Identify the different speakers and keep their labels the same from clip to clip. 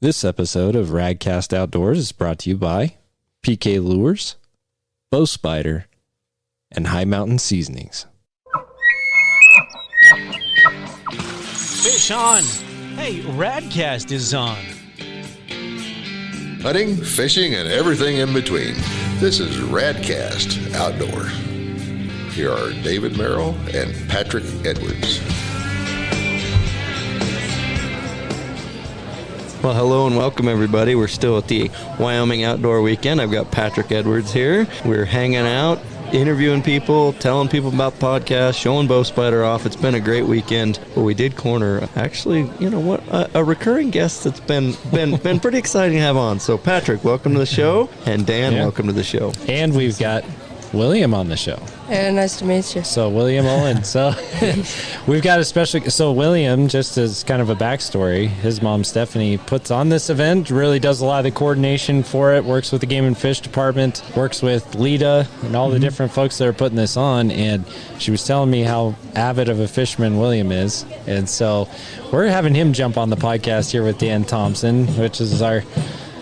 Speaker 1: This episode of Radcast Outdoors is brought to you by PK Lures, Bow Spider, and High Mountain Seasonings.
Speaker 2: Fish on! Hey, Radcast is on.
Speaker 3: Hunting, fishing, and everything in between. This is Radcast Outdoor. Here are David Merrill and Patrick Edwards.
Speaker 4: Well, hello and welcome, everybody. We're still at the Wyoming Outdoor Weekend. I've got Patrick Edwards here. We're hanging out, interviewing people, telling people about podcasts, showing Bow Spider off. It's been a great weekend. But we did corner, actually, you know what, a recurring guest that's been pretty exciting to have on. So, Patrick, welcome to the show. And Dan, welcome to the show.
Speaker 1: And we've got William on the show.
Speaker 5: Nice to meet you.
Speaker 1: So William Owens. So we've got a special. So William, just as kind of a backstory, his mom Stephanie puts on this event. Really does a lot of the coordination for it. Works with the Game and Fish department. Works with Lita and all the different folks that are putting this on. And she was telling me how avid of a fisherman William is. And so we're having him jump on the podcast here with Dan Thompson, which is our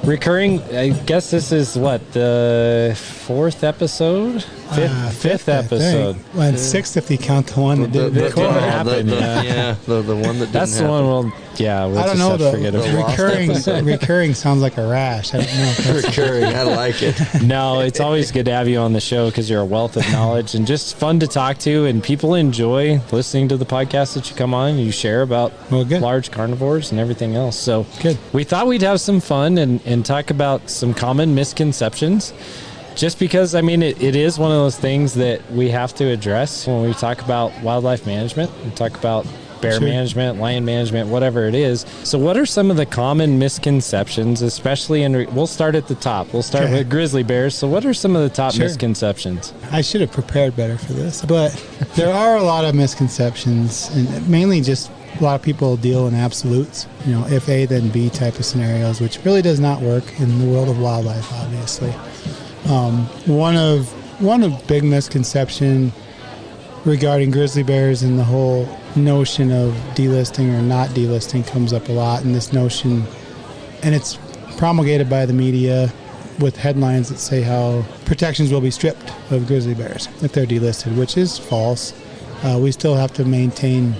Speaker 1: recurring. I guess this is what, the fourth episode? Fifth episode.
Speaker 6: Well, sixth if you count the one that didn't record.
Speaker 4: The one that didn't
Speaker 1: That's the one we'll
Speaker 6: I don't know, the recurring sounds like a rash. I don't know if that's
Speaker 4: recurring. I like it.
Speaker 1: No, it's always good to have you on the show because you're a wealth of knowledge and just fun to talk to, and people enjoy listening to the podcast that you come on and you share about large carnivores and everything else. So we thought we'd have some fun and talk about some common misconceptions. Just because, I mean, it is one of those things that we have to address when we talk about wildlife management. We talk about bear management, lion management, whatever it is. So what are some of the common misconceptions, especially we'll start at the top. We'll start with grizzly bears. So what are some of the top misconceptions?
Speaker 6: I should have prepared better for this, but there are a lot of misconceptions, and mainly just a lot of people deal in absolutes, you know, if A, then B type of scenarios, which really does not work in the world of wildlife, obviously. One of big misconception regarding grizzly bears and the whole notion of delisting or not delisting comes up a lot, and this notion, and it's promulgated by the media with headlines that say how protections will be stripped of grizzly bears if they're delisted, which is false. We still have to maintain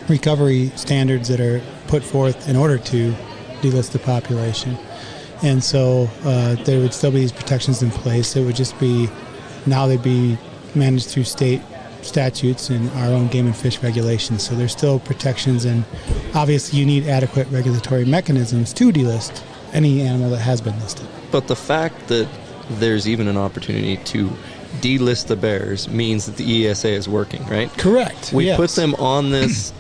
Speaker 6: recovery standards that are put forth in order to delist the population. And so there would still be these protections in place. It would just be, now they'd be managed through state statutes and our own game and fish regulations. So there's still protections, and obviously you need adequate regulatory mechanisms to delist any animal that has been listed.
Speaker 4: But the fact that there's even an opportunity to delist the bears means that the ESA is working, right?
Speaker 6: Correct.
Speaker 4: We put them on this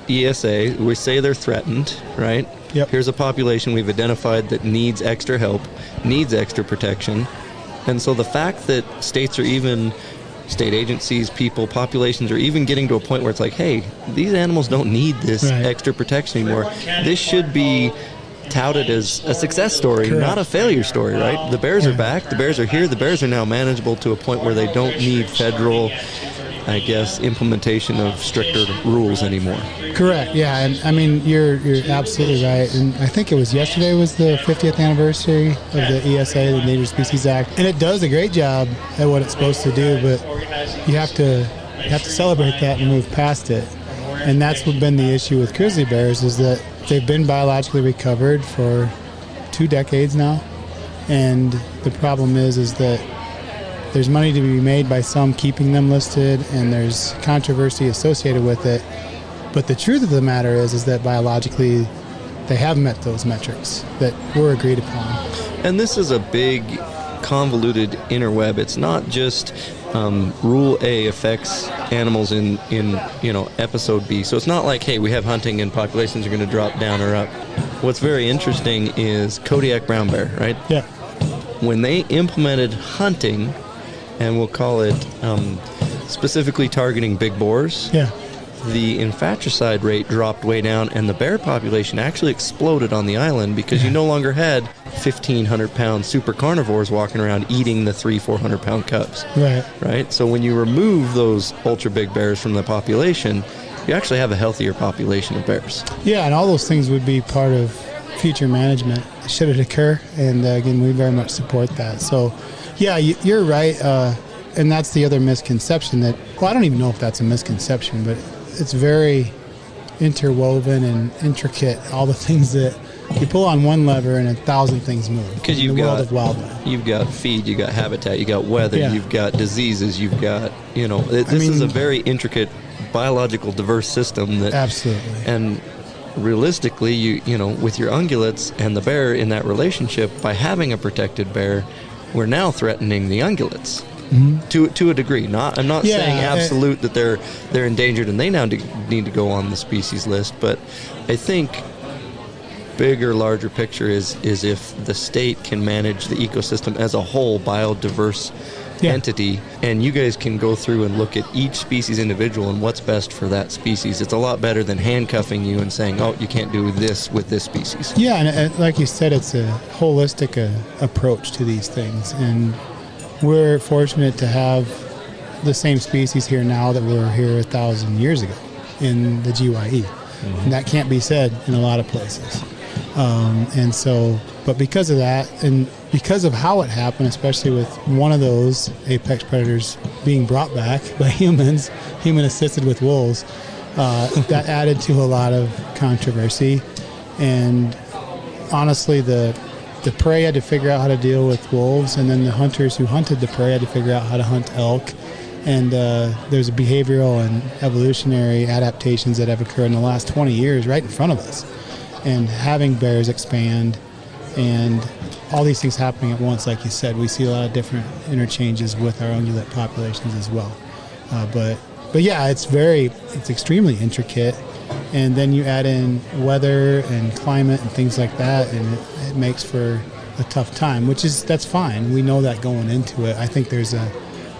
Speaker 4: ESA. We say they're threatened, right?
Speaker 6: Yep.
Speaker 4: Here's a population we've identified that needs extra help, needs extra protection. And so the fact that states agencies, people, populations are even getting to a point where it's like, hey, these animals don't need this extra protection anymore. This should be touted as a success story, not a failure story, right? The bears are back. The bears are here. The bears are now manageable to a point where they don't need federal, I guess, implementation of stricter rules anymore.
Speaker 6: Correct. Yeah, and I mean you're absolutely right. And I think it was yesterday was the 50th anniversary of the ESA, the Endangered Species Act, and it does a great job at what it's supposed to do. But you have to celebrate that and move past it. And that's what been the issue with grizzly bears, is that they've been biologically recovered for 2 decades now, and the problem is that there's money to be made by some keeping them listed, and there's controversy associated with it. But the truth of the matter is that biologically they have met those metrics that were agreed upon.
Speaker 4: And this is a big convoluted interweb. It's not just Rule A affects animals in episode B. So it's not like, hey, we have hunting and populations are going to drop down or up. What's very interesting is Kodiak brown bear, right?
Speaker 6: Yeah.
Speaker 4: When they implemented hunting, and we'll call it specifically targeting big boars, the infanticide rate dropped way down, and the bear population actually exploded on the island because you no longer had 1,500-pound super carnivores walking around eating the 300-400-pound cubs. Right? So when you remove those ultra big bears from the population, you actually have a healthier population of bears.
Speaker 6: Yeah, and all those things would be part of future management should it occur. And again, we very much support that. So, yeah, you're right. And that's the other misconception that, well, I don't even know if that's a misconception, but it's very interwoven and intricate, all the things that you pull on one lever and 1,000 things move.
Speaker 4: Because
Speaker 6: in the world of wildlife.
Speaker 4: You've got feed, you got habitat, you got weather, you've got diseases, you've got, this is a very intricate biological diverse system that
Speaker 6: absolutely.
Speaker 4: And realistically, you with your ungulates and the bear in that relationship, by having a protected bear, we're now threatening the ungulates. Mm-hmm. To a degree. I'm not saying absolute that they're endangered and they now need to go on the species list, but I think bigger, larger picture is if the state can manage the ecosystem as a whole, biodiverse entity, and you guys can go through and look at each species individual and what's best for that species. It's a lot better than handcuffing you and saying, oh, you can't do this with this species. Yeah,
Speaker 6: and like you said, it's a holistic approach to these things, and we're fortunate to have the same species here now that were here 1,000 years ago in the GYE. Mm-hmm. And that can't be said in a lot of places. And so, but because of that, and because of how it happened, especially with one of those apex predators being brought back by humans, human assisted with wolves, that added to a lot of controversy. And honestly, the prey had to figure out how to deal with wolves, and then the hunters who hunted the prey had to figure out how to hunt elk. And there's behavioral and evolutionary adaptations that have occurred in the last 20 years right in front of us. And having bears expand and all these things happening at once, like you said, we see a lot of different interchanges with our ungulate populations as well. But yeah, it's extremely intricate. And then you add in weather and climate and things like that, and it makes for a tough time, that's fine. We know that going into it. I think there's a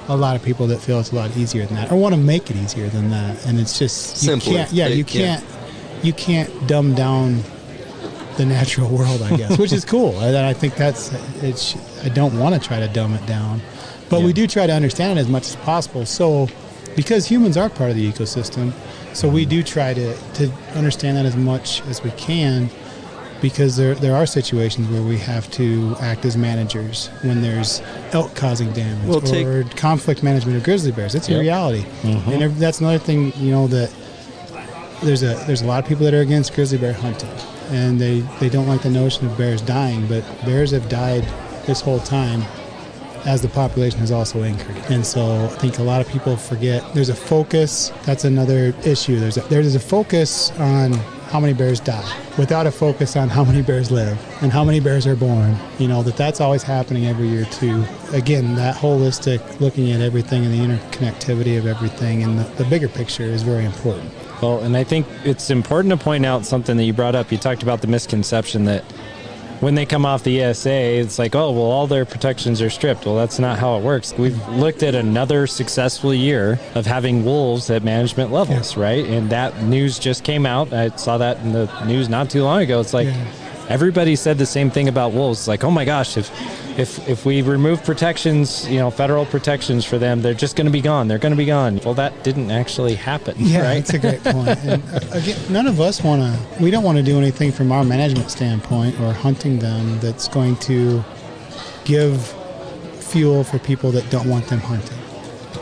Speaker 6: lot of people that feel it's a lot easier than that, or want to make it easier than that, and it's just
Speaker 4: simpler.
Speaker 6: You can't dumb down the natural world, I guess, which is cool. I think I don't want to try to dumb it down, but we do try to understand it as much as possible. So, because humans are part of the ecosystem, so we do try to understand that as much as we can, because there are situations where we have to act as managers when there's elk causing damage or conflict management of grizzly bears. It's a reality. Mm-hmm. And that's another thing, that there's a lot of people that are against grizzly bear hunting, and they don't like the notion of bears dying, but bears have died this whole time as the population has also increased. And so I think a lot of people forget there's a focus. That's another issue. There's a focus on how many bears die without a focus on how many bears live and how many bears are born. That's always happening every year too. Again, that holistic looking at everything and the interconnectivity of everything and the bigger picture is very important.
Speaker 1: Well, and I think it's important to point out something that you brought up. You talked about the misconception that when they come off the ESA, it's like, oh, well, all their protections are stripped. Well, that's not how it works. We've looked at another successful year of having wolves at management levels, right? And that news just came out. I saw that in the news not too long ago. It's like everybody said the same thing about wolves. It's like, oh my gosh, if we remove protections, federal protections for them, they're just going to be gone. They're going to be gone. Well, that didn't actually happen,
Speaker 6: right?
Speaker 1: That's
Speaker 6: a great point. And again, none of us we don't want to do anything from our management standpoint or hunting them that's going to give fuel for people that don't want them hunting.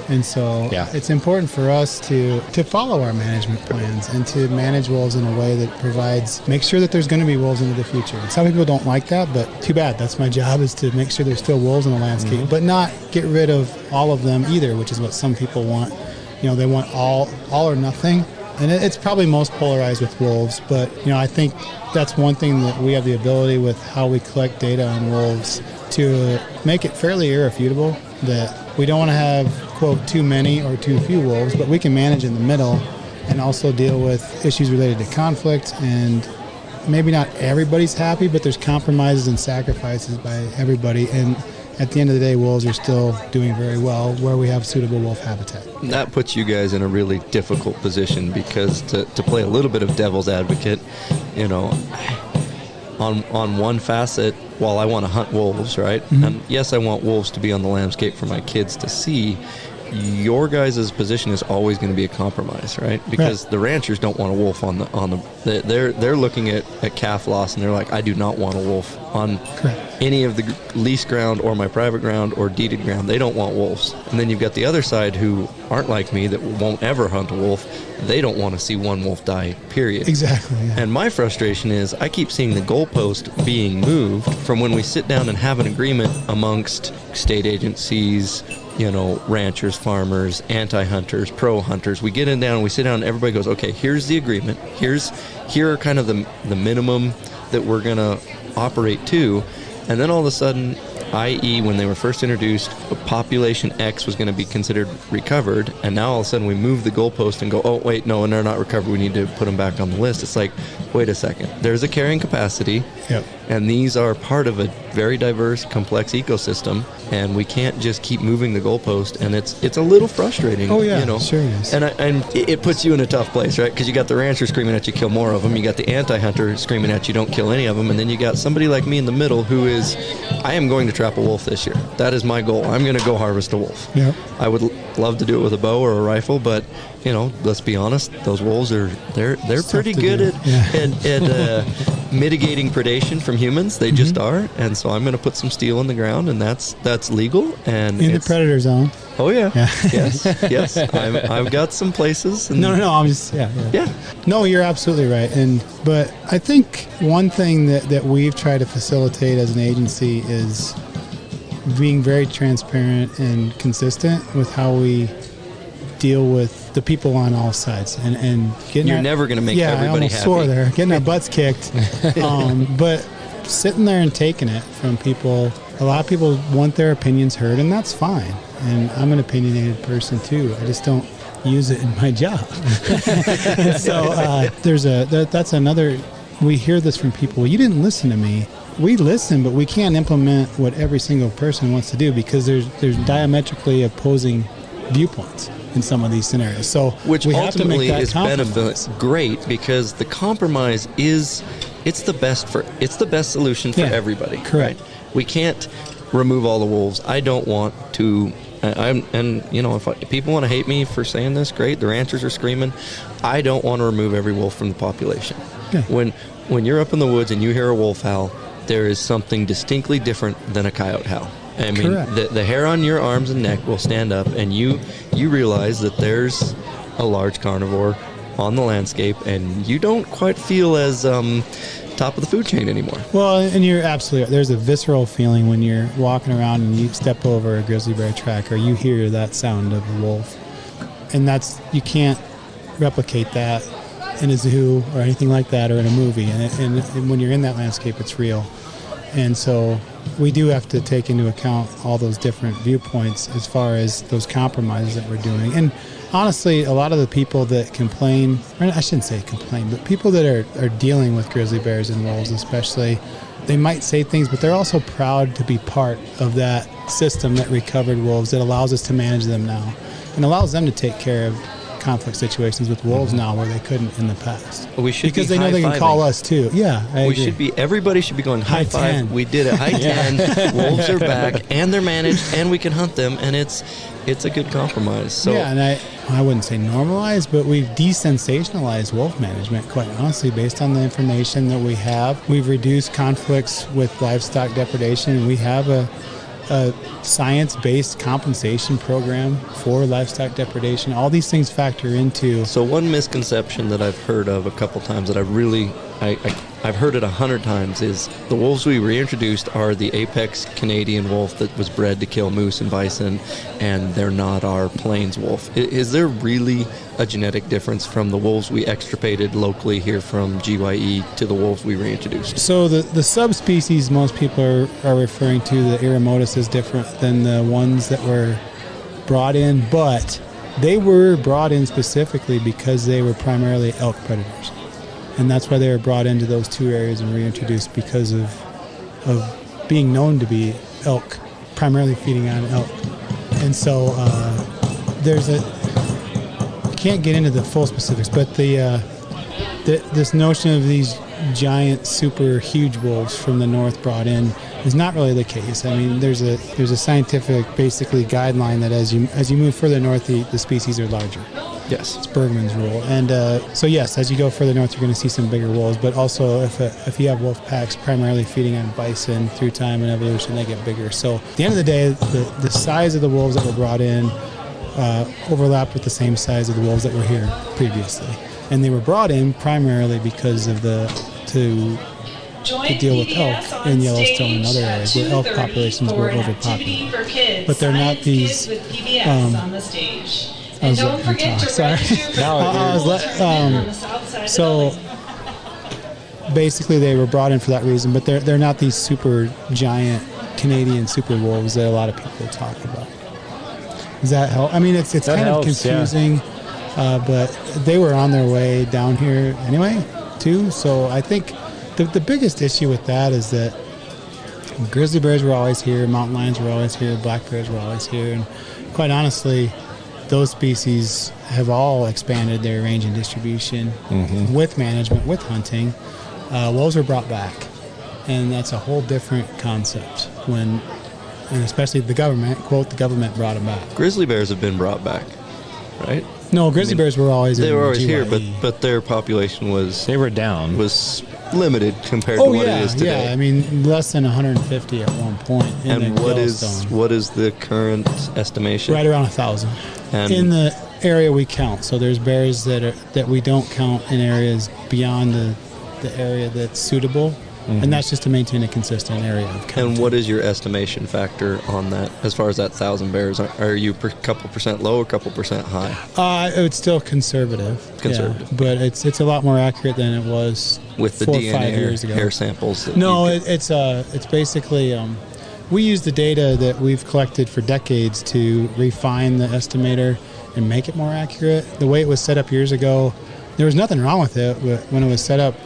Speaker 6: And so it's important for us to follow our management plans and to manage wolves in a way that make sure that there's going to be wolves into the future. And some people don't like that, but too bad. That's my job, is to make sure there's still wolves in the landscape, but not get rid of all of them either, which is what some people want. They want all or nothing. And it's probably most polarized with wolves, but I think that's one thing that we have the ability with how we collect data on wolves to make it fairly irrefutable that we don't want to have, quote, too many or too few wolves, but we can manage in the middle and also deal with issues related to conflict. And maybe not everybody's happy, but there's compromises and sacrifices by everybody. And at the end of the day, wolves are still doing very well where we have suitable wolf habitat.
Speaker 4: That puts you guys in a really difficult position, because to play a little bit of devil's advocate, on one facet, while I want to hunt wolves, right? Mm-hmm. And yes, I want wolves to be on the landscape for my kids to see. your guys' position is always going to be a compromise, right? Because the ranchers don't want a wolf on the they're looking at calf loss, and they're like, I do not want a wolf on any of the lease ground or my private ground or deeded ground. They don't want wolves. And then you've got the other side who aren't like me, that won't ever hunt a wolf. They don't want to see one wolf die, period.
Speaker 6: Exactly. Yeah.
Speaker 4: And my frustration is I keep seeing the goalpost being moved from when we sit down and have an agreement amongst state agencies, ranchers, farmers, anti-hunters, pro-hunters. We get in down, we sit down, and everybody goes, okay, here's the agreement. Here are kind of the minimum that we're going to operate to. And then all of a sudden, i.e. when they were first introduced, population X was going to be considered recovered, and now all of a sudden we move the goalpost and go, oh, wait, no, and they're not recovered, we need to put them back on the list. It's like, wait a second, there's a carrying capacity, and these are part of a very diverse, complex ecosystem, and we can't just keep moving the goalpost, and it's a little frustrating.
Speaker 6: Oh, yeah, sure it is.
Speaker 4: And it puts you in a tough place, right? Because you got the rancher screaming at you, kill more of them, you got the anti-hunter screaming at you, don't kill any of them, and then you got somebody like me in the middle who is, I am going to trap a wolf this year. That is my goal. I'm going to go harvest a wolf.
Speaker 6: Yep.
Speaker 4: I would love to do it with a bow or a rifle, but let's be honest, those wolves they're pretty good at mitigating predation from humans. They just are, and so I'm going to put some steel in the ground, and that's legal and
Speaker 6: in the predator zone.
Speaker 4: Oh yeah. yes. I've got some places. And
Speaker 6: No. I'm just yeah. No, you're absolutely right. But I think one thing that we've tried to facilitate as an agency is being very transparent and consistent with how we deal with the people on all sides, and getting
Speaker 4: you're never going to make everybody
Speaker 6: I almost
Speaker 4: happy.
Speaker 6: swore there, getting our butts kicked, but sitting there and taking it from people. A lot of people want their opinions heard, and that's fine. And I'm an opinionated person too. I just don't use it in my job. So that's another. We hear this from people. Well, you didn't listen to me. We listen, but we can't implement what every single person wants to do because there's diametrically opposing viewpoints in some of these scenarios. So
Speaker 4: which
Speaker 6: we
Speaker 4: ultimately
Speaker 6: have to make that
Speaker 4: is great because the compromise it's the best solution for everybody.
Speaker 6: Correct.
Speaker 4: Right? We can't remove all the wolves. I don't want to. If people want to hate me for saying this, great. The ranchers are screaming. I don't want to remove every wolf from the population.
Speaker 6: Yeah.
Speaker 4: When you're up in the woods and you hear a wolf howl, there is something distinctly different than a coyote howl. I mean, the hair on your arms and neck will stand up, and you realize that there's a large carnivore on the landscape, and you don't quite feel as top of the food chain anymore.
Speaker 6: Well, and you're absolutely, there's a visceral feeling when you're walking around and you step over a grizzly bear track, or you hear that sound of a wolf, and you can't replicate that in a zoo or anything like that, or in a movie, and when you're in that landscape, it's real. And so we do have to take into account all those different viewpoints as far as those compromises that we're doing. And honestly, a lot of the people that complain, or I shouldn't say complain, but people that are dealing with grizzly bears and wolves especially, they might say things, but they're also proud to be part of that system that recovered wolves that allows us to manage them now and allows them to take care of conflict situations with wolves now where they couldn't in the past.
Speaker 4: We should
Speaker 6: because they know they can call us too. Yeah,
Speaker 4: everybody should be going high five.
Speaker 6: 10.
Speaker 4: We did it. High 10. Wolves are back and they're managed and we can hunt them, and it's a good compromise. So
Speaker 6: yeah, and I wouldn't say normalize, but we've desensationalized wolf management, quite honestly, based on the information that we have. We've reduced conflicts with livestock depredation, and we have a science-based compensation program for livestock depredation. All these things factor into.
Speaker 4: So one misconception that I've heard of a couple times that I've heard it 100 times is the wolves we reintroduced are the apex Canadian wolf that was bred to kill moose and bison, and they're not our plains wolf. Is there really a genetic difference from the wolves we extirpated locally here from GYE to the wolves we reintroduced?
Speaker 6: So the subspecies most people are referring to, the Eremotus, is different than the ones that were brought in, but they were brought in specifically because they were primarily elk predators. And that's why they were brought into those two areas and reintroduced, because of being known to be elk, primarily feeding on elk. And so can't get into the full specifics, but this notion of these giant, super huge wolves from the north brought in is not really the case. I mean, there's a scientific, basically, guideline that as you move further north, the species are larger.
Speaker 4: Yes.
Speaker 6: It's Bergman's rule. And so, yes, as you go further north, you're going to see some bigger wolves. But also, if you have wolf packs primarily feeding on bison through time and evolution, they get bigger. So at the end of the day, the size of the wolves that were brought in overlapped with the same size of the wolves that were here previously. And they were brought in primarily because of to deal with elk in Yellowstone and other areas where elk populations were overpopulated. But they're not these...
Speaker 5: And don't forget to register.
Speaker 6: So basically, they were brought in for that reason, but they're not these super giant Canadian super wolves that a lot of people talk about. Does that help? I mean, it's kind of confusing, but they were on their way down here anyway, too. So I think the biggest issue with that is that grizzly bears were always here, mountain lions were always here, black bears were always here, and quite honestly, those species have all expanded their range and distribution with management, with hunting. Wolves were brought back, and that's a whole different concept and especially the government, quote, the government brought them back.
Speaker 4: Grizzly bears have been brought back, right?
Speaker 6: No, grizzly bears were always
Speaker 4: here, but their population was limited compared to what it is today.
Speaker 6: Yeah, I mean, less than 150 at one point.
Speaker 4: And what is the current estimation?
Speaker 6: Right around 1,000 in the area we count. So there's bears that we don't count in areas beyond the area that's suitable, and that's just to maintain a consistent area of counting.
Speaker 4: And what is your estimation factor on that as far as that 1,000 bears? Are you a couple percent low or a couple percent high?
Speaker 6: It's still conservative, but it's a lot more accurate than it was
Speaker 4: with the
Speaker 6: 4 or
Speaker 4: DNA
Speaker 6: 5 years ago.
Speaker 4: hair samples.
Speaker 6: It's basically we use the data that we've collected for decades to refine the estimator and make it more accurate. The way it was set up years ago, there was nothing wrong with it. When it was set up,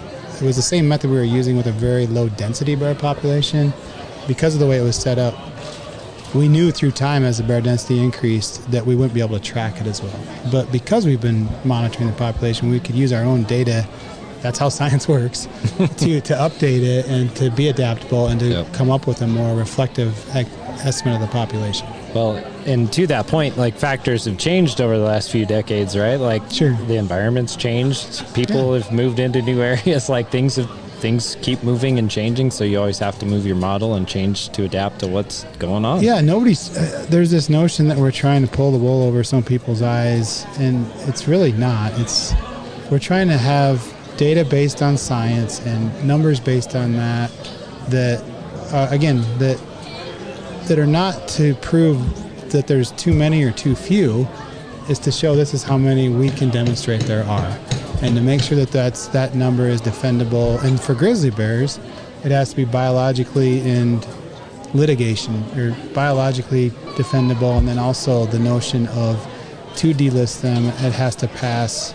Speaker 6: it was the same method we were using with a very low density bear population. Because of the way it was set up, we knew through time as the bear density increased that we wouldn't be able to track it as well. But because we've been monitoring the population, we could use our own data. That's how science works, to update it and to be adaptable and to come up with a more reflective estimate of the population.
Speaker 1: Well, and to that point, like, factors have changed over the last few decades, right? Like,
Speaker 6: sure,
Speaker 1: the environment's changed. People have moved into new areas. Like, things keep moving and changing, so you always have to move your model and change to adapt to what's going on.
Speaker 6: Yeah, there's this notion that we're trying to pull the wool over some people's eyes, and it's really not. We're trying to have data based on science and numbers based on that are not to prove that there's too many or too few, is to show this is how many we can demonstrate there are, and to make sure that number is defendable. And for grizzly bears, it has to be biologically and litigation or biologically defendable, and then also the notion of to delist them, it has to pass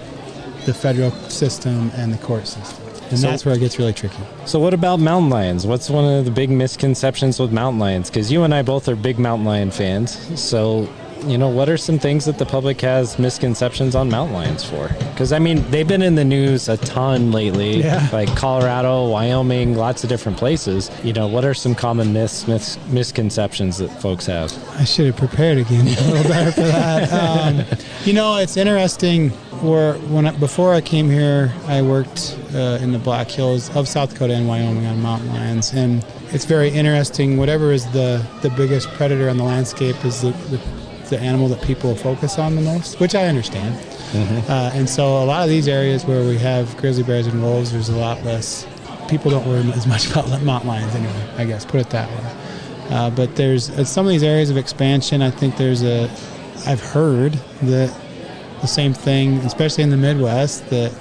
Speaker 6: the federal system and the court system. And that's where it gets really tricky.
Speaker 1: So what about mountain lions? What's one of the big misconceptions with mountain lions? Because you and I both are big mountain lion fans. So, what are some things that the public has misconceptions on mountain lions for? Because, I mean, they've been in the news a ton lately, like Colorado, Wyoming, lots of different places. What are some common misconceptions that folks have?
Speaker 6: I should have prepared again a little better for that. It's interesting. Before I came here, I worked in the Black Hills of South Dakota and Wyoming on mountain lions, and it's very interesting. Whatever is the biggest predator on the landscape is the animal that people focus on the most, which I understand. And so a lot of these areas where we have grizzly bears and wolves, there's a lot less. People don't worry as much about mountain lions anyway, I guess, put it that way. But there's some of these areas of expansion. I think I've heard that the same thing, especially in the Midwest, that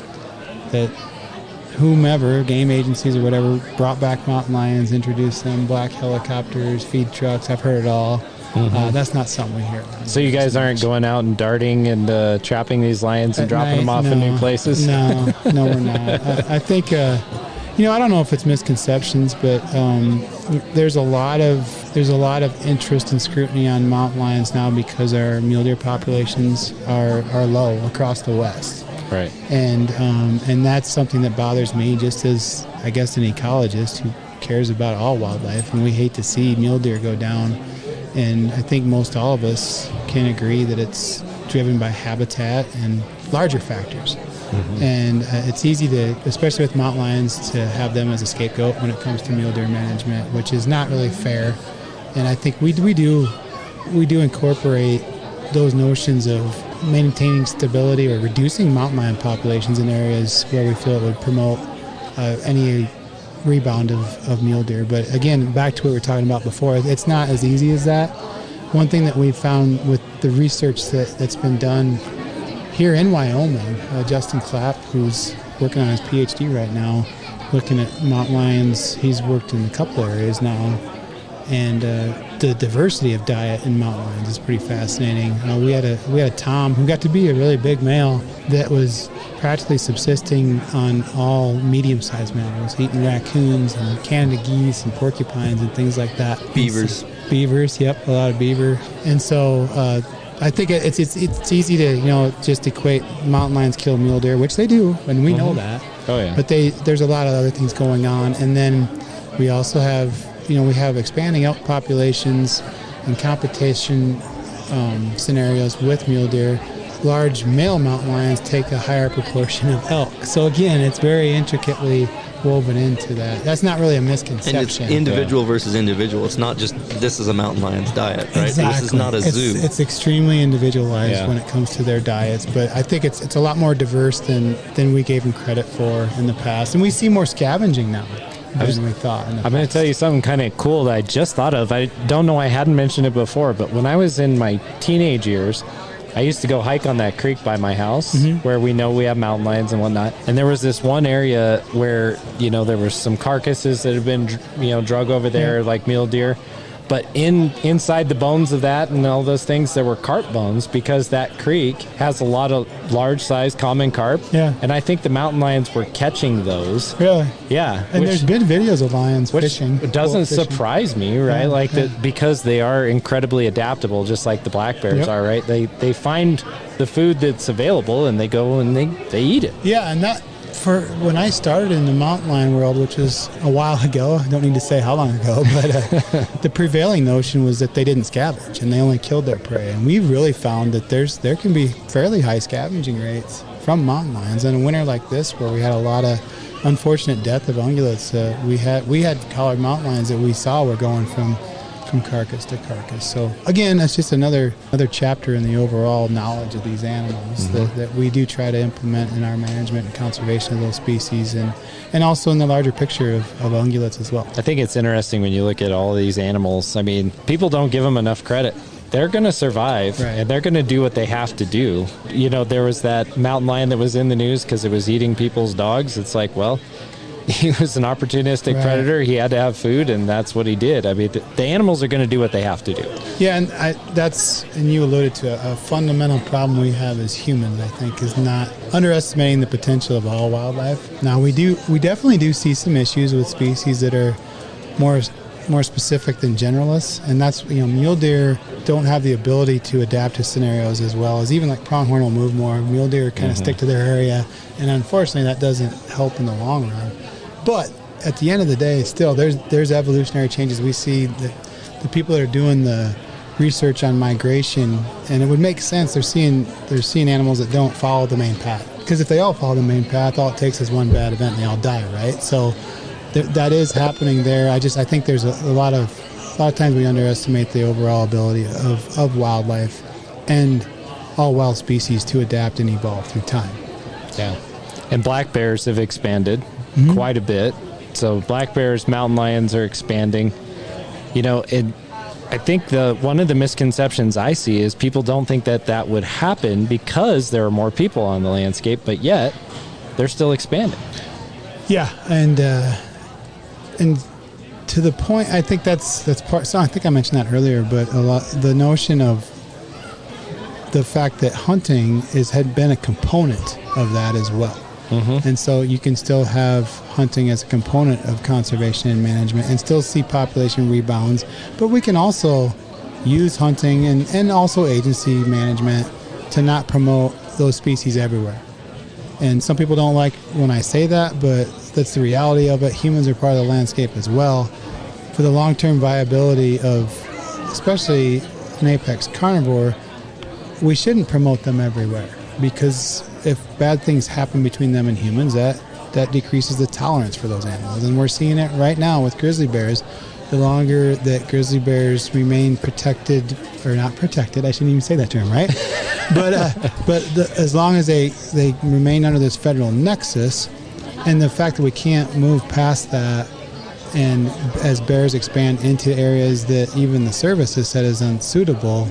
Speaker 6: whomever, game agencies or whatever, brought back mountain lions, introduced them, black helicopters, feed trucks. I've heard it all. That's not something we hear.
Speaker 1: So you guys aren't going out and darting and trapping these lions and dropping them off in new places?
Speaker 6: No, we're not. I think, I don't know if it's misconceptions, but there's a lot of interest and scrutiny on mountain lions now because our mule deer populations are low across the West.
Speaker 1: Right.
Speaker 6: And that's something that bothers me, just as, I guess, an ecologist who cares about all wildlife, and we hate to see mule deer go down. And I think most all of us can agree that it's driven by habitat and larger factors. And it's easy to, especially with mountain lions, to have them as a scapegoat when it comes to mule deer management, which is not really fair. And I think we do incorporate those notions of maintaining stability or reducing mountain lion populations in areas where we feel it would promote any rebound of mule deer. But again, back to what we were talking about before, it's not as easy as that. One thing that we've found with the research that's been done here in Wyoming, Justin Clapp, who's working on his PhD right now, looking at mountain lions, he's worked in a couple areas now, and the diversity of diet in mountain lions is pretty fascinating. We had a Tom who got to be a really big male that was practically subsisting on all medium-sized mammals, eating raccoons and Canada geese and porcupines and things like that. Beavers, yep, a lot of beaver. And so I think it's easy to just equate mountain lions kill mule deer, which they do, and we know that.
Speaker 1: Oh yeah.
Speaker 6: But there's a lot of other things going on, and then we also have we have expanding elk populations and competition scenarios with mule deer. Large male mountain lions take a higher proportion of elk. So again, it's very intricately woven into that. That's not really a misconception.
Speaker 4: And it's individual versus individual. It's not just this is a mountain lion's diet, right?
Speaker 6: Exactly.
Speaker 4: This is not a zoo.
Speaker 6: It's extremely individualized when it comes to their diets, but I think it's a lot more diverse than we gave them credit for in the past. And we see more scavenging now than we thought. I'm
Speaker 1: going to tell you something kind of cool that I just thought of. I don't know, I hadn't mentioned it before, but when I was in my teenage years, I used to go hike on that creek by my house where we know we have mountain lions and whatnot. And there was this one area where, there were some carcasses that had been, drug over there like mule deer. But inside the bones of that and all those things, there were carp bones because that creek has a lot of large-sized common carp.
Speaker 6: Yeah.
Speaker 1: And I think the mountain lions were catching those.
Speaker 6: Really?
Speaker 1: Yeah.
Speaker 6: And there's been videos of lions fishing.
Speaker 1: It doesn't surprise me, right? Because they are incredibly adaptable, just like the black bears are, right? They find the food that's available and they go and they eat it.
Speaker 6: Yeah, and that... For when I started in the mountain lion world, which was a while ago, I don't need to say how long ago, but the prevailing notion was that they didn't scavenge and they only killed their prey. And we really found that there can be fairly high scavenging rates from mountain lions. In a winter like this, where we had a lot of unfortunate death of ungulates, we had collared mountain lions that we saw were going from carcass to carcass. So again, that's just another chapter in the overall knowledge of these animals that we do try to implement in our management and conservation of those species, and also in the larger picture of ungulates as well.
Speaker 1: I think it's interesting when you look at all these animals. I mean, people don't give them enough credit. They're going to survive, and they're going to do what they have to do. There was that mountain lion that was in the news because it was eating people's dogs. It's like, well, he was an opportunistic predator. He had to have food, and that's what he did. I mean, the animals are going to do what they have to do.
Speaker 6: Yeah, and you alluded to a fundamental problem we have as humans, I think, is not underestimating the potential of all wildlife. Now, we definitely do see some issues with species that are more specific than generalists, and that's, mule deer don't have the ability to adapt to scenarios as well as even like pronghorn will move more. Mule deer kind of stick to their area, and unfortunately that doesn't help in the long run. But at the end of the day, still there's evolutionary changes. We see that the people that are doing the research on migration, and it would make sense. They're seeing animals that don't follow the main path, because if they all follow the main path, all it takes is one bad event and they all die, right? So that is happening there. I think there's a lot of times we underestimate the overall ability of wildlife and all wild species to adapt and evolve through time.
Speaker 1: Yeah. And black bears have expanded quite a bit. So black bears, mountain lions are expanding. I think one of the misconceptions I see is people don't think that would happen because there are more people on the landscape, but yet they're still expanding.
Speaker 6: Yeah, and to the point, I think that's part. So I think I mentioned that earlier, but the notion of the fact that hunting had been a component of that as well. And so you can still have hunting as a component of conservation and management and still see population rebounds, but we can also use hunting and also agency management to not promote those species everywhere. And some people don't like when I say that, but that's the reality of it. Humans are part of the landscape as well. For the long-term viability of, especially an apex carnivore, we shouldn't promote them everywhere, because if bad things happen between them and humans, that decreases the tolerance for those animals. And we're seeing it right now with grizzly bears. The longer that grizzly bears remain protected, or not protected, I shouldn't even say that term, right? As long as they remain under this federal nexus, and the fact that we can't move past that, and as bears expand into areas that even the service has said is unsuitable,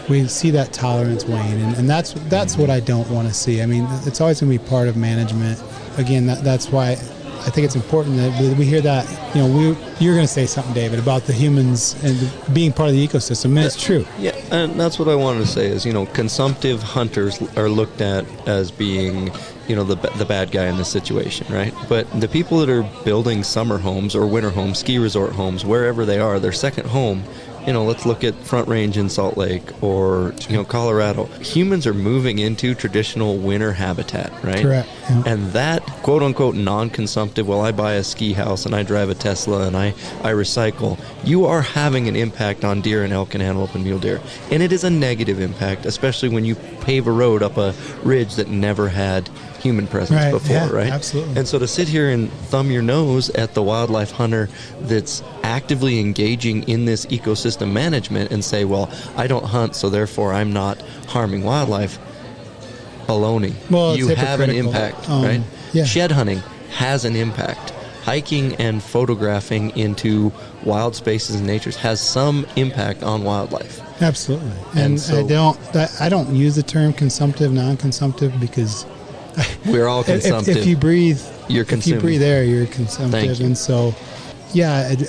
Speaker 6: we see that tolerance wane, and that's what I don't want to see. I mean, it's always going to be part of management. Again, that's why I think it's important that we hear that. You're going to say something, David, about the humans and being part of the ecosystem, and it's true.
Speaker 4: Yeah, and that's what I wanted to say is, consumptive hunters are looked at as being, the bad guy in this situation, right? But the people that are building summer homes or winter homes, ski resort homes, wherever they are, their second home, let's look at Front Range in Salt Lake or, Colorado. Humans are moving into traditional winter habitat, right?
Speaker 6: Correct. Yeah.
Speaker 4: And that, quote-unquote, non-consumptive, I buy a ski house and I drive a Tesla and I recycle, you are having an impact on deer and elk and antelope and mule deer. And it is a negative impact, especially when you pave a road up a ridge that never had human presence before, right?
Speaker 6: Absolutely.
Speaker 4: And so to sit here and thumb your nose at the wildlife hunter that's actively engaging in this ecosystem management and say, well, I don't hunt, so therefore I'm not harming wildlife, baloney.
Speaker 6: Well,
Speaker 4: you have an impact, right?
Speaker 6: Yeah.
Speaker 4: Shed hunting has an impact. Hiking and photographing into wild spaces and natures has some impact on wildlife.
Speaker 6: Absolutely. And so, I don't use the term consumptive, non-consumptive, because
Speaker 4: we're all consumptive.
Speaker 6: If you breathe,
Speaker 4: you're consuming.
Speaker 6: If you breathe air, you're consumptive. And so, yeah, I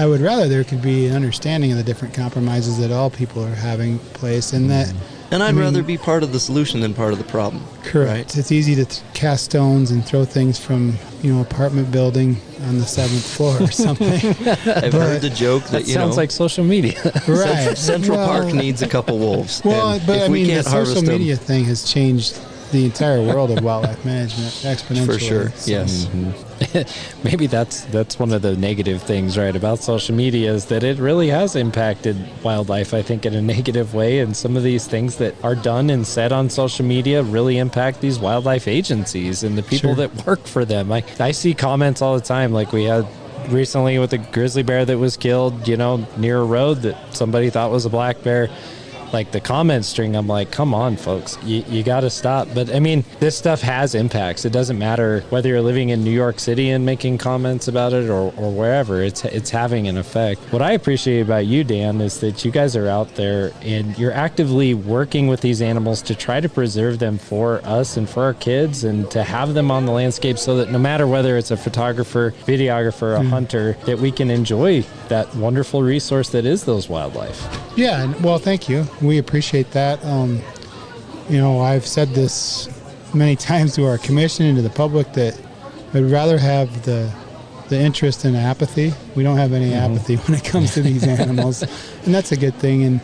Speaker 6: would rather there could be an understanding of the different compromises that all people are having place, and that.
Speaker 4: And I'd rather be part of the solution than part of the problem.
Speaker 6: Correct.
Speaker 4: Right?
Speaker 6: It's easy to cast stones and throw things from, apartment building on the 7th floor or something.
Speaker 4: I've heard the joke that
Speaker 1: sounds like social media.
Speaker 6: Right.
Speaker 4: Central Park needs a couple wolves.
Speaker 6: Well, but the social media thing has changed the entire world of wildlife management exponentially.
Speaker 4: For sure, yes.
Speaker 1: Maybe that's one of the negative things, right, about social media, is that it really has impacted wildlife, I think, in a negative way. And some of these things that are done and said on social media really impact these wildlife agencies and the people that work for them. I see comments all the time, like we had recently with a grizzly bear that was killed, near a road that somebody thought was a black bear. Like the comment string, I'm like, come on, folks, you got to stop. But I mean, this stuff has impacts. It doesn't matter whether you're living in New York City and making comments about it or wherever. It's having an effect. What I appreciate about you, Dan, is that you guys are out there and you're actively working with these animals to try to preserve them for us and for our kids, and to have them on the landscape so that no matter whether it's a photographer, videographer, a hunter, that we can enjoy that wonderful resource that is those wildlife.
Speaker 6: Yeah, well, thank you. We appreciate that. I've said this many times to our commission and to the public that I'd rather have the interest in apathy. We don't have any apathy when it comes to these animals, and that's a good thing. And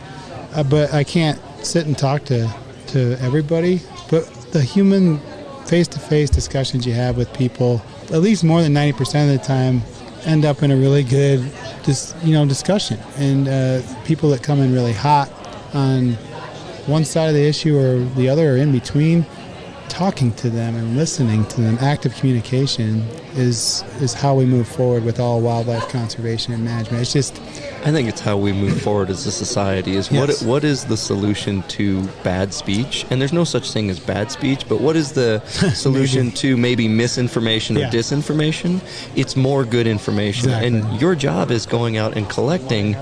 Speaker 6: but I can't sit and talk to everybody. But the human face-to-face discussions you have with people, at least more than 90% of the time, end up in a really good discussion. And people that come in really hot on one side of the issue or the other or in between, talking to them and listening to them, active communication is how we move forward with all wildlife conservation and management. It's just,
Speaker 4: I think it's how we move forward as a society. Is what is the solution to bad speech? And there's no such thing as bad speech, but what is the solution to maybe misinformation or disinformation? It's more good information.
Speaker 6: Exactly.
Speaker 4: And your job is going out and collecting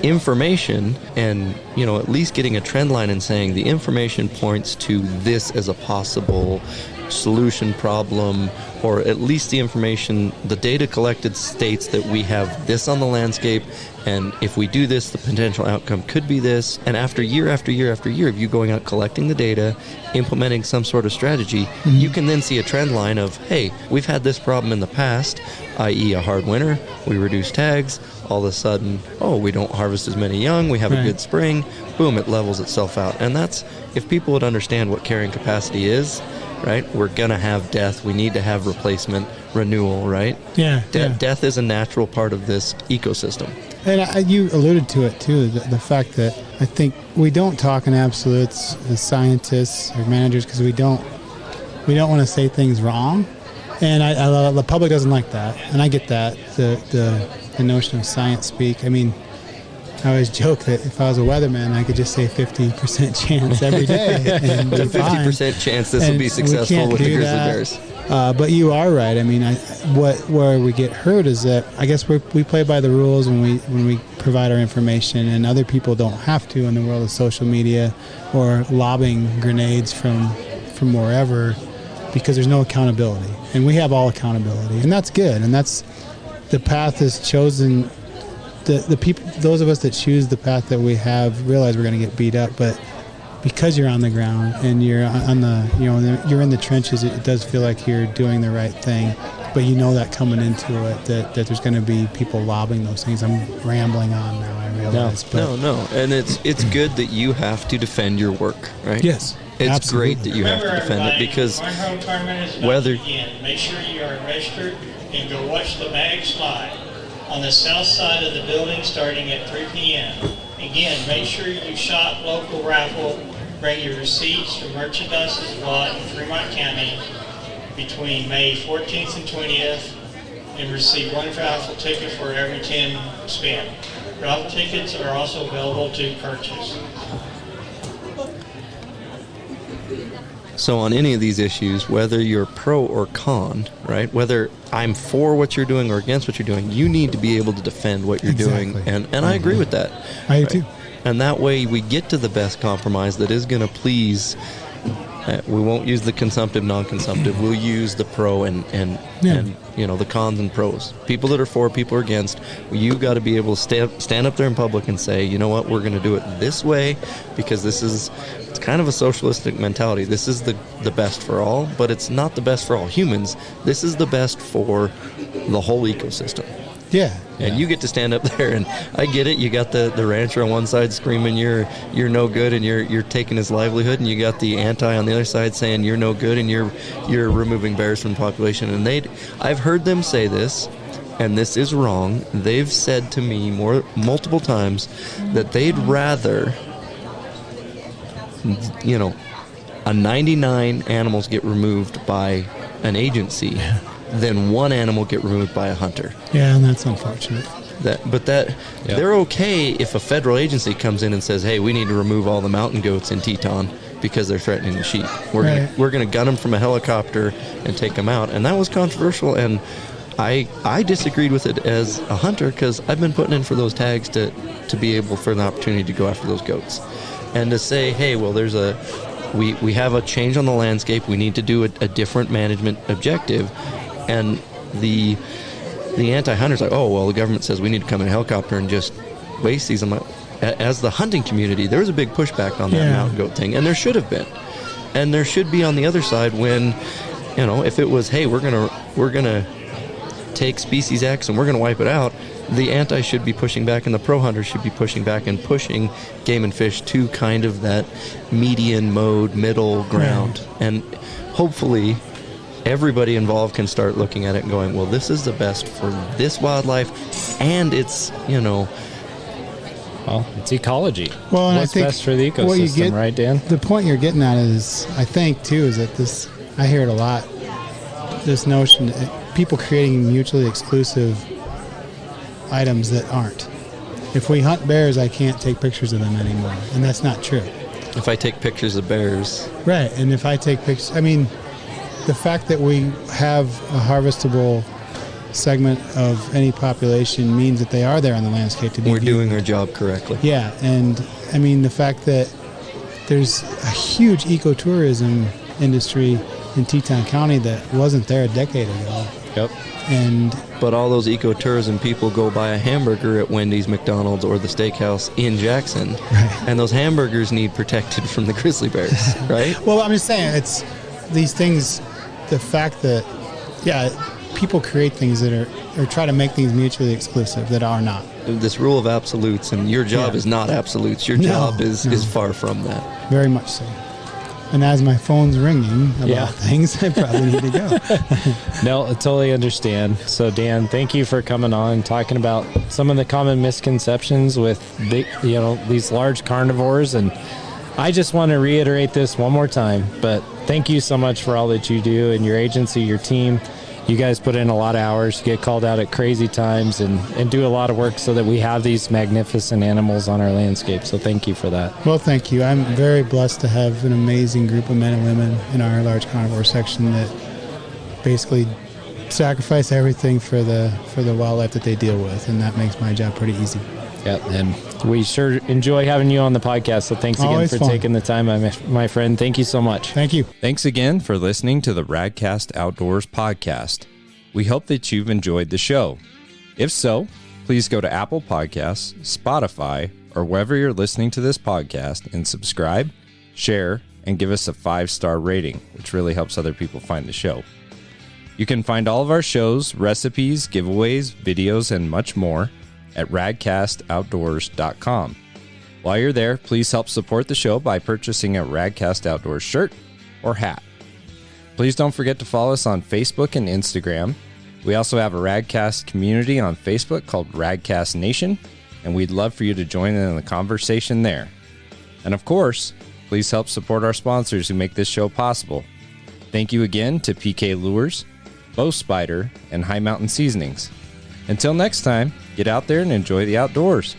Speaker 4: information and, at least getting a trend line and saying the information points to this as a possible solution problem, or at least the information, the data collected states that we have this on the landscape And if we do this, the potential outcome could be this. And after year after year after year of you going out collecting the data, implementing some sort of strategy, you can then see a trend line of, hey, we've had this problem in the past, i.e. a hard winter, we reduce tags, all of a sudden, we don't harvest as many young, we have a good spring, boom, it levels itself out. And that's, if people would understand what carrying capacity is, right, we're going to have death, we need to have replacement, renewal, right? Death is a natural part of this ecosystem.
Speaker 6: And you alluded to it too, the fact that I think we don't talk in absolutes as scientists or managers because we don't want to say things wrong, and the public doesn't like that, and I get that, the notion of science speak. I mean, I always joke that if I was a weatherman, I could just say 50% chance every day. And
Speaker 4: a 50% chance this will be successful with the Grizzly Bears.
Speaker 6: But you are right. I mean, where we get hurt is that I guess we play by the rules when we provide our information, and other people don't have to in the world of social media or lobbing grenades from wherever, because there's no accountability, and we have all accountability, and that's good, and that's the path is chosen. The people, those of us that choose the path that we have, realize we're going to get beat up, but because you're on the ground and you're on you're in the trenches, it does feel like you're doing the right thing. But you know that coming into it, that there's going to be people lobbing those things. I'm rambling on now, I realize.
Speaker 4: No. And it's good that you have to defend your work, right?
Speaker 6: Yes.
Speaker 4: It's
Speaker 6: absolutely
Speaker 4: great that you have to defend it, because whether...
Speaker 5: Make sure you are registered and go watch the bag slide on the south side of the building starting at 3 p.m. Again, make sure you shop local raffle. Bring your receipts for merchandise lot in Fremont County between May 14th and 20th and receive one raffle ticket for every 10 spent. Raffle tickets are also available to purchase.
Speaker 4: So on any of these issues, whether you're pro or con, right, whether I'm for what you're doing or against what you're doing, you need to be able to defend what you're doing. And I agree with that.
Speaker 6: I do too.
Speaker 4: And that way we get to the best compromise that is going to please. We won't use the consumptive, non-consumptive. We'll use the pro and the cons and pros. People that are for, people are against. You got to be able to stand up there in public and say, you know what, we're going to do it this way because it's kind of a socialistic mentality. This is the best for all, but it's not the best for all humans. This is the best for the whole ecosystem.
Speaker 6: Yeah.
Speaker 4: And you get to stand up there, and I get it. You got the rancher on one side screaming you're no good and you're taking his livelihood, and you got the anti on the other side saying you're no good and you're removing bears from the population. And I've heard them say this, and this is wrong. They've said to me multiple times that they'd rather 99 animals get removed by an agency than one animal get removed by a hunter.
Speaker 6: Yeah, and that's unfortunate.
Speaker 4: They're okay if a federal agency comes in and says, hey, we need to remove all the mountain goats in Teton because they're threatening the sheep. We're gonna gun them from a helicopter and take them out. And that was controversial, and I disagreed with it as a hunter because I've been putting in for those tags to be able for an opportunity to go after those goats. And to say, hey, well, we have a change on the landscape, we need to do a different management objective. And the anti-hunter's like, oh, well, the government says we need to come in a helicopter and just waste these. I'm like, as the hunting community, there was a big pushback on that mountain goat thing, and there should have been. And there should be on the other side when, if it was, hey, we're gonna take species X and we're gonna wipe it out, the anti should be pushing back and the pro hunter should be pushing back and pushing game and fish to kind of that median mode, middle ground. And hopefully everybody involved can start looking at it and going, well, this is the best for this wildlife, and it's,
Speaker 1: well, it's ecology.
Speaker 6: Well, and
Speaker 1: what's
Speaker 6: I think
Speaker 1: best for the ecosystem, right, Dan?
Speaker 6: The point you're getting at is, I think, too, is that I hear it a lot, this notion that people creating mutually exclusive items that aren't. If we hunt bears, I can't take pictures of them anymore, and that's not true.
Speaker 4: If I take pictures of bears.
Speaker 6: Right, and if I take pictures, the fact that we have a harvestable segment of any population means that they are there on the landscape to be
Speaker 4: We're
Speaker 6: viewed.
Speaker 4: doing our job correctly.
Speaker 6: Yeah, and the fact that there's a huge ecotourism industry in Teton County that wasn't there a decade ago.
Speaker 1: Yep.
Speaker 4: but all those ecotourism people go buy a hamburger at Wendy's, McDonald's, or the steakhouse in Jackson.
Speaker 6: Right.
Speaker 4: And those hamburgers need protected from the grizzly bears, right?
Speaker 6: Well, I'm just saying, it's these things, the fact that, people create things that or try to make things mutually exclusive that are not.
Speaker 4: This rule of absolutes, and your job is not absolutes. Your job is far from that.
Speaker 6: Very much so. And as my phone's ringing about things, I probably need to go.
Speaker 1: No, I totally understand. So, Dan, thank you for coming on and talking about some of the common misconceptions with these large carnivores. And I just want to reiterate this one more time, but thank you so much for all that you do and your agency, your team. You guys put in a lot of hours, get called out at crazy times, and do a lot of work so that we have these magnificent animals on our landscape. So thank you for that.
Speaker 6: Well, thank you. I'm very blessed to have an amazing group of men and women in our large carnivore section that basically sacrifice everything for the wildlife that they deal with, and that makes my job pretty easy.
Speaker 1: Yeah, and we sure enjoy having you on the podcast, so thanks again for taking the time, my friend. Thank you so much.
Speaker 6: Thank you.
Speaker 7: Thanks again for listening to the Radcast Outdoors podcast. We hope that you've enjoyed the show. If so, please go to Apple Podcasts, Spotify, or wherever you're listening to this podcast and subscribe, share, and give us a 5-star rating, which really helps other people find the show. You can find all of our shows, recipes, giveaways, videos, and much more at radcastoutdoors.com. While you're there, please help support the show by purchasing a Radcast Outdoors shirt or hat. Please don't forget to follow us on Facebook and Instagram. We also have a Radcast community on Facebook called Radcast Nation, and we'd love for you to join in the conversation there. And of course, please help support our sponsors who make this show possible. Thank you again to PK Lures, Bow Spider, and High Mountain Seasonings. Until next time, get out there and enjoy the outdoors.